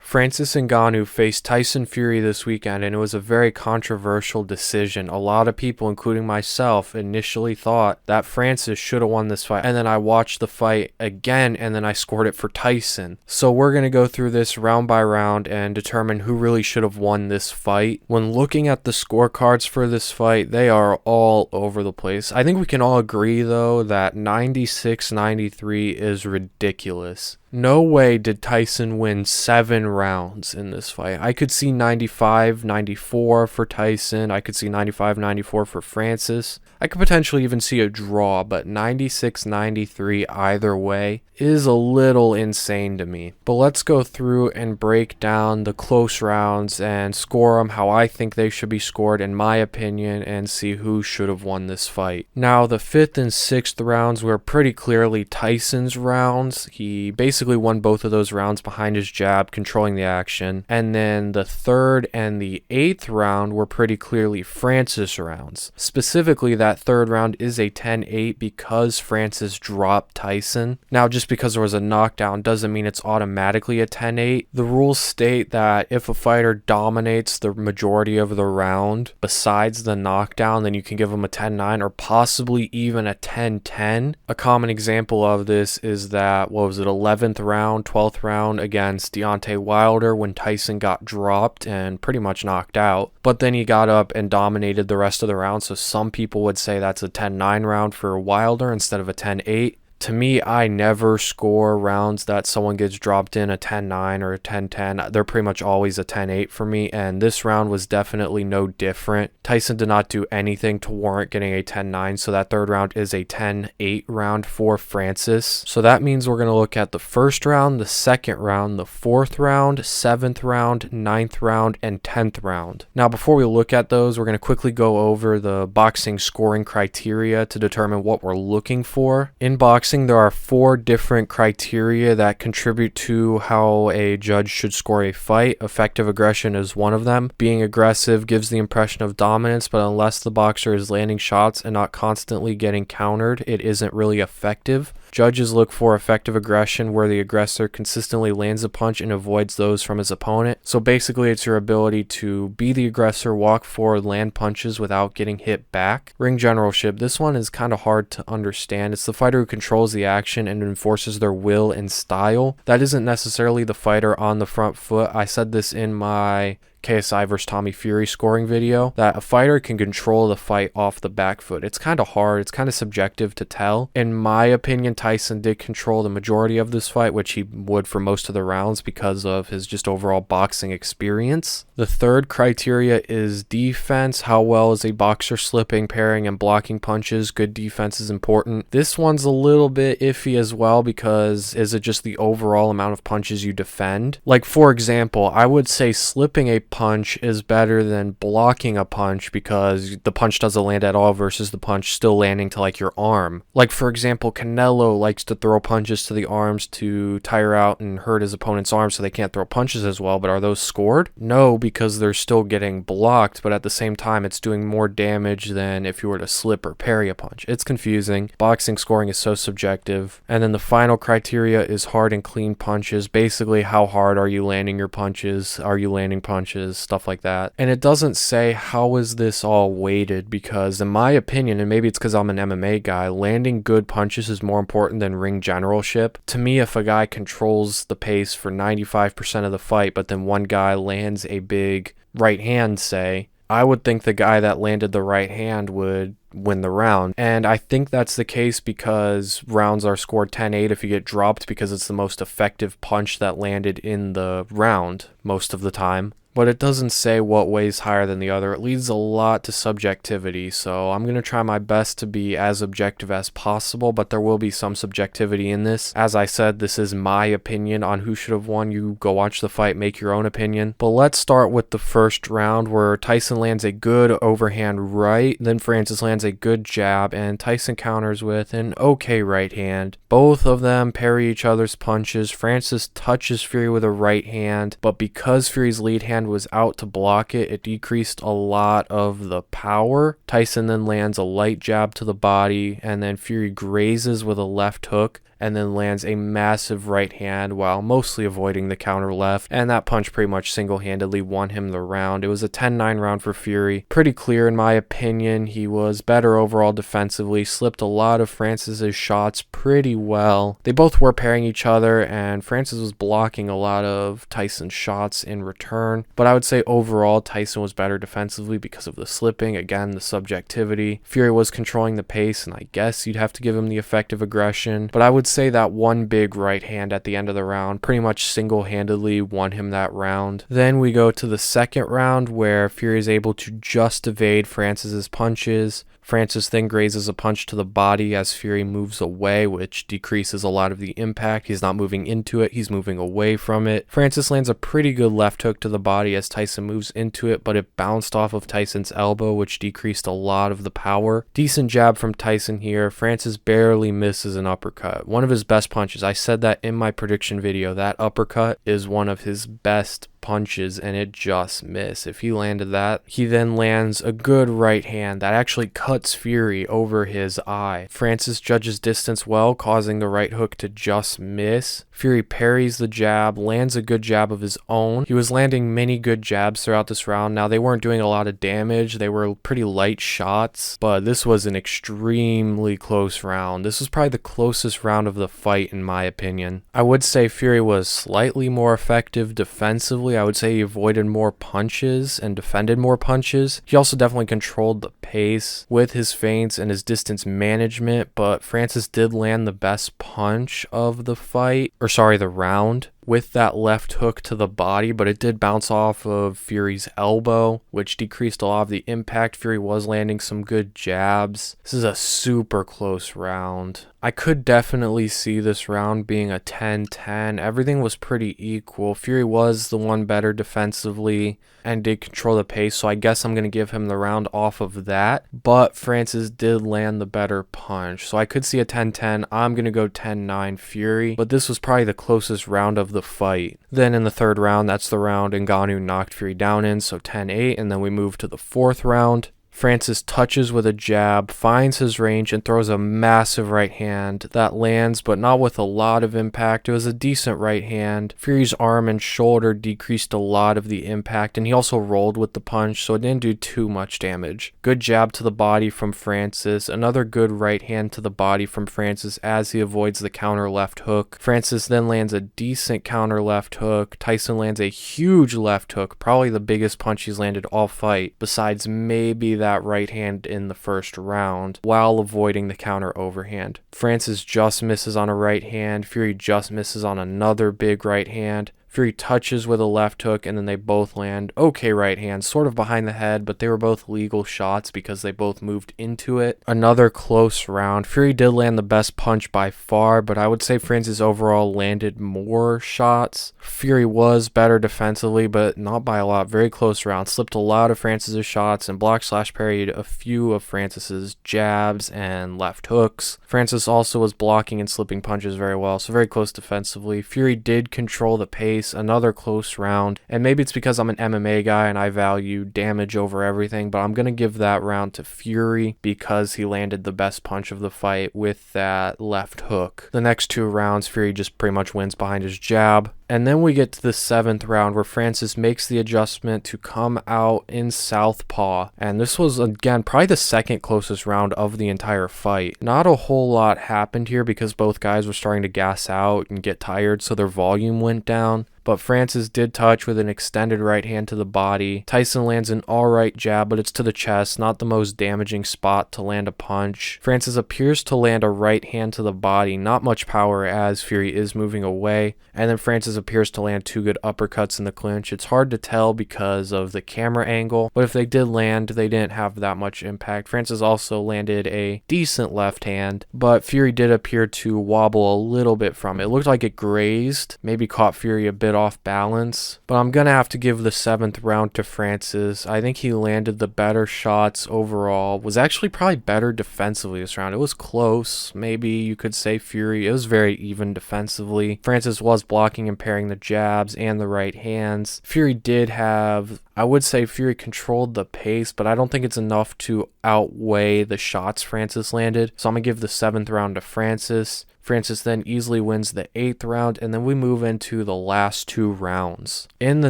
Francis Ngannou faced Tyson Fury this weekend, and it was a very controversial decision. A lot of people, including myself, initially thought that Francis should have won this fight, and then I watched the fight again, and then I scored it for Tyson. So we're going to go through this round by round and determine who really should have won this fight. When looking at the scorecards for this fight, they are all over the place. I think we can all agree, though, that 96-93 is ridiculous. No way did Tyson win 7 rounds in this fight. I could see 95-94 for Tyson. I could see 95-94 for Francis. I could potentially even see a draw, but 96-93 either way is a little insane to me. But let's go through and break down the close rounds and score them how I think they should be scored in my opinion and see who should have won this fight. Now, the 5th and 6th rounds were pretty clearly Tyson's rounds. He basically won both of those rounds behind his jab, controlling the action. And then the 3rd and the 8th round were pretty clearly Francis rounds. Specifically, that 3rd round is a 10-8 because Francis dropped Tyson. Now, just because there was a knockdown doesn't mean it's automatically a 10-8. The rules state that if a fighter dominates the majority of the round besides the knockdown, then you can give them a 10-9 or possibly even a 10-10. A common example of this is that, 11th round, 12th round against Deontay Wilder when Tyson got dropped and pretty much knocked out. But then he got up and dominated the rest of the round, so some people would say that's a 10-9 round for Wilder instead of a 10-8. To me, I never score rounds that someone gets dropped in a 10-9 or a 10-10. They're pretty much always a 10-8 for me, and this round was definitely no different. Tyson did not do anything to warrant getting a 10-9, so that 3rd round is a 10-8 round for Francis. So that means we're going to look at the 1st round, the 2nd round, the 4th round, 7th round, 9th round, and 10th round. Now, before we look at those, we're going to quickly go over the boxing scoring criteria to determine what we're looking for. In boxing, there are 4 different criteria that contribute to how a judge should score a fight. Effective aggression is one of them. Being aggressive gives the impression of dominance, but unless the boxer is landing shots and not constantly getting countered, it isn't really effective. Judges look for effective aggression where the aggressor consistently lands a punch and avoids those from his opponent. So basically, it's your ability to be the aggressor, walk forward, land punches without getting hit back. Ring generalship. This one is kind of hard to understand. It's the fighter who controls the action and enforces their will and style. That isn't necessarily the fighter on the front foot. I said this in my KSI vs. Tommy Fury scoring video, that a fighter can control the fight off the back foot. It's kind of hard. It's kind of subjective to tell. In my opinion, Tyson did control the majority of this fight, which he would for most of the rounds because of his just overall boxing experience. The 3rd criteria is defense. How well is a boxer slipping, parrying, and blocking punches? Good defense is important. This one's a little bit iffy as well because is it just the overall amount of punches you defend? Like, for example, I would say slipping a punch is better than blocking a punch because the punch doesn't land at all versus the punch still landing to like your arm. Like, for example, Canelo likes to throw punches to the arms to tire out and hurt his opponent's arms so they can't throw punches as well, but are those scored? No, because they're still getting blocked, but at the same time it's doing more damage than if you were to slip or parry a punch. It's confusing. Boxing scoring is so subjective. And then the final criteria is hard and clean punches. Basically, how hard are you landing your punches? Are you landing punches? Stuff like that. And it doesn't say how is this all weighted because in my opinion, and maybe it's because I'm an MMA guy, landing good punches is more important than ring generalship. To me, if a guy controls the pace for 95% of the fight, but then one guy lands a big right hand, say, I would think the guy that landed the right hand would win the round. And I think that's the case because rounds are scored 10-8 if you get dropped because it's the most effective punch that landed in the round most of the time. But it doesn't say what weighs higher than the other. It leads a lot to subjectivity, so I'm going to try my best to be as objective as possible, but there will be some subjectivity in this. As I said, this is my opinion on who should have won. You go watch the fight, make your own opinion. But let's start with the 1st round where Tyson lands a good overhand right, then Francis lands a good jab, and Tyson counters with an okay right hand. Both of them parry each other's punches. Francis touches Fury with a right hand, but because Fury's lead hand was out to block it, it decreased a lot of the power. Tyson then lands a light jab to the body, and then Fury grazes with a left hook. and then lands a massive right hand while mostly avoiding the counter left, and that punch pretty much single-handedly won him the round. It was a 10-9 round for Fury. Pretty clear in my opinion. He was better overall defensively, slipped a lot of Francis's shots pretty well. They both were pairing each other, and Francis was blocking a lot of Tyson's shots in return, but I would say overall Tyson was better defensively because of the slipping, again, the subjectivity. Fury was controlling the pace, and I guess you'd have to give him the effective aggression, but I would say that one big right hand at the end of the round pretty much single-handedly won him that round. Then we go to the second round where Fury is able to just evade Francis's punches. Francis then grazes a punch to the body as Fury moves away, which decreases a lot of the impact. He's not moving into it, he's moving away from it. Francis lands a pretty good left hook to the body as Tyson moves into it, but it bounced off of Tyson's elbow, which decreased a lot of the power. Decent jab from Tyson here. Francis barely misses an uppercut. One of his best punches. I said that in my prediction video. That uppercut is one of his best punches, and it just missed. If he landed that, he then lands a good right hand that actually cuts Fury over his eye. Francis judges distance well, causing the right hook to just miss. Fury parries the jab, lands a good jab of his own. He was landing many good jabs throughout this round. Now, they weren't doing a lot of damage. They were pretty light shots, but this was an extremely close round. This was probably the closest round of the fight, in my opinion. I would say Fury was slightly more effective defensively. I would say he avoided more punches and defended more punches. He also definitely controlled the pace with his feints and his distance management, but Francis did land the best punch of the fight, the round, with that left hook to the body, but it did bounce off of Fury's elbow, which decreased a lot of the impact. Fury was landing some good jabs. This is a super close round. I could definitely see this round being a 10-10. Everything was pretty equal. Fury was the one better defensively and did control the pace, so I guess I'm going to give him the round off of that. But Francis did land the better punch, so I could see a 10-10. I'm going to go 10-9 Fury, but this was probably the closest round of the fight. Then in the third round, that's the round Ngannou knocked Fury down in, so 10-8, and then we move to the fourth round. Francis touches with a jab, finds his range, and throws a massive right hand that lands, but not with a lot of impact. It was a decent right hand. Fury's arm and shoulder decreased a lot of the impact, and he also rolled with the punch, so it didn't do too much damage. Good jab to the body from Francis. Another good right hand to the body from Francis as he avoids the counter left hook. Francis then lands a decent counter left hook. Tyson lands a huge left hook, probably the biggest punch he's landed all fight, besides maybe that right hand in the first round, while avoiding the counter overhand. Francis just misses on a right hand. Fury just misses on another big right hand. Fury touches with a left hook, and then they both land okay right hands, sort of behind the head, but they were both legal shots because they both moved into it. Another close round. Fury did land the best punch by far, but I would say Francis overall landed more shots. Fury was better defensively, but not by a lot. Very close round. Slipped a lot of Francis's shots and block/parried a few of Francis's jabs and left hooks. Francis also was blocking and slipping punches very well, so very close defensively. Fury did control the pace. Another close round, and maybe it's because I'm an MMA guy and I value damage over everything, but I'm going to give that round to Fury because he landed the best punch of the fight with that left hook. The next two rounds, Fury just pretty much wins behind his jab. And then we get to the seventh round where Francis makes the adjustment to come out in southpaw. And this was, again, probably the second closest round of the entire fight. Not a whole lot happened here because both guys were starting to gas out and get tired, so their volume went down. But Francis did touch with an extended right hand to the body. Tyson lands an alright jab, but it's to the chest, not the most damaging spot to land a punch. Francis appears to land a right hand to the body, not much power as Fury is moving away. And then Francis appears to land two good uppercuts in the clinch. It's hard to tell because of the camera angle, but if they did land, they didn't have that much impact. Francis also landed a decent left hand, but Fury did appear to wobble a little bit from it. It looked like it grazed, maybe caught Fury a bit off balance, but I'm gonna have to give the seventh round to Francis. I think he landed the better shots overall, was actually probably better defensively this round. It was close, maybe you could say Fury. It was very even defensively. Francis was blocking and parrying the jabs and the right hands. Fury did have, I would say Fury controlled the pace, but I don't think it's enough to outweigh the shots Francis landed, so I'm gonna give the seventh round to Francis. Francis then easily wins the 8th round, and then we move into the last 2 rounds. In the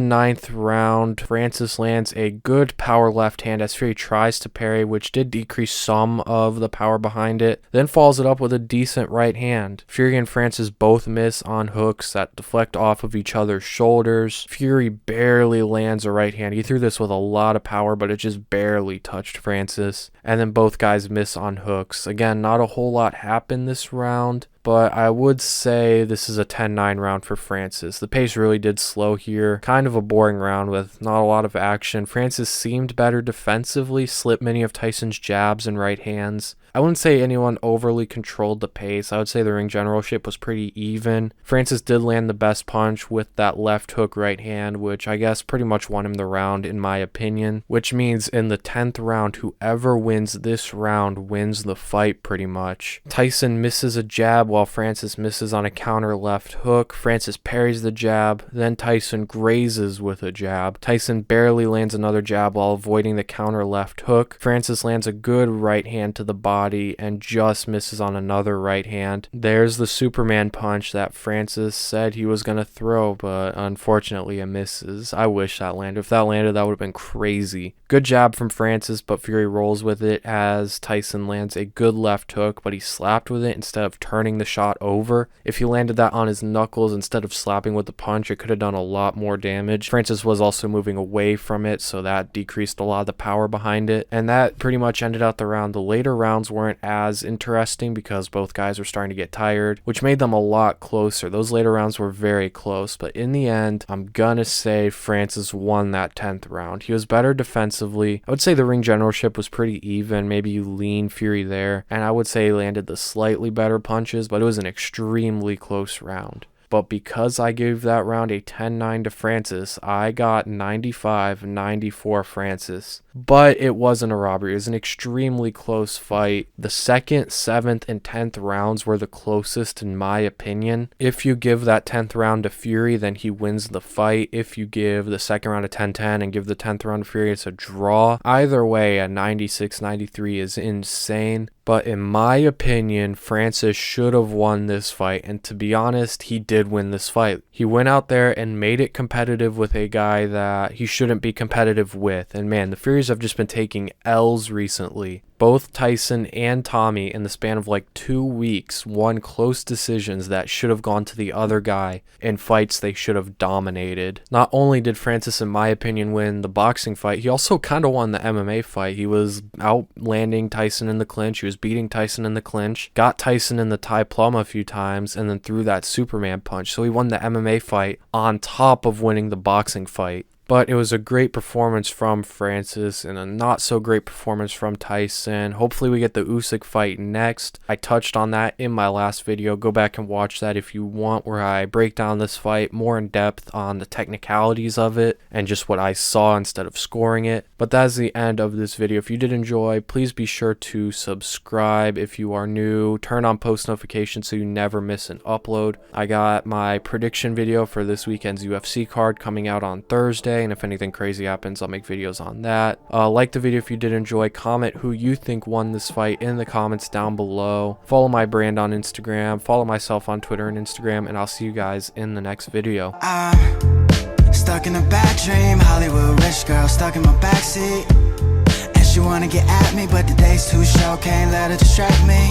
9th round, Francis lands a good power left hand as Fury tries to parry, which did decrease some of the power behind it, then follows it up with a decent right hand. Fury and Francis both miss on hooks that deflect off of each other's shoulders. Fury barely lands a right hand. He threw this with a lot of power, but it just barely touched Francis. And then both guys miss on hooks. Again, not a whole lot happened this round, but I would say this is a 10-9 round for Francis. The pace really did slow here. Kind of a boring round with not a lot of action. Francis seemed better defensively, slipped many of Tyson's jabs and right hands. I wouldn't say anyone overly controlled the pace. I would say the ring generalship was pretty even. Francis did land the best punch with that left hook right hand, which I guess pretty much won him the round in my opinion, which means in the 10th round, whoever wins this round wins the fight pretty much. Tyson misses a jab while Francis misses on a counter left hook. Francis parries the jab, then Tyson grazes with a jab. Tyson barely lands another jab while avoiding the counter left hook. Francis lands a good right hand to the body and just misses on another right hand. There's the Superman punch that Francis said he was going to throw, but unfortunately it misses. I wish that landed. If that landed, that would have been crazy. Good jab from Francis, but Fury rolls with it as Tyson lands a good left hook, but he slapped with it instead of turning the shot over. If he landed that on his knuckles instead of slapping with the punch, it could have done a lot more damage. Francis was also moving away from it, so that decreased a lot of the power behind it, and that pretty much ended out the round. The later rounds weren't as interesting because both guys were starting to get tired, which made them a lot closer. Those later rounds were very close, but in the end, I'm gonna say Francis won that 10th round. He was better defensively. I would say the ring generalship was pretty even. Maybe you lean Fury there, and I would say he landed the slightly better punches, but it was an extremely close round. But because I gave that round a 10-9 to Francis, I got 95-94 Francis. But it wasn't a robbery. It was an extremely close fight. The 2nd, 7th, and 10th rounds were the closest in my opinion. If you give that 10th round to Fury, then he wins the fight. If you give the 2nd round a 10-10 and give the 10th round to Fury, it's a draw. Either way, a 96-93 is insane. But in my opinion, Francis should have won this fight, and to be honest, he did win this fight. He went out there and made it competitive with a guy that he shouldn't be competitive with, and man, the Furies have just been taking L's recently. Both Tyson and Tommy, in the span of like 2 weeks, won close decisions that should have gone to the other guy in fights they should have dominated. Not only did Francis, in my opinion, win the boxing fight, he also kind of won the MMA fight. He was outlanding Tyson in the clinch. He was beating Tyson in the clinch, got Tyson in the Thai plum a few times, and then threw that Superman punch. So he won the MMA fight on top of winning the boxing fight. But it was a great performance from Francis and a not so great performance from Tyson. Hopefully we get the Usyk fight next. I touched on that in my last video. Go back and watch that if you want, where I break down this fight more in depth on the technicalities of it and just what I saw instead of scoring it. But that's the end of this video. If you did enjoy, please be sure to subscribe if you are new. Turn on post notifications so you never miss an upload. I got my prediction video for this weekend's UFC card coming out on Thursday. And if anything crazy happens, I'll make videos on that. Like the video if you did enjoy. Comment who you think won this fight in the comments down below. Follow my brand on Instagram. Follow myself on Twitter and Instagram. And I'll see you guys in the next video. Stuck in a bad dream, Hollywood rich girl stuck in my backseat. And she wanna get at me, but the day's too short, can't let her distract me.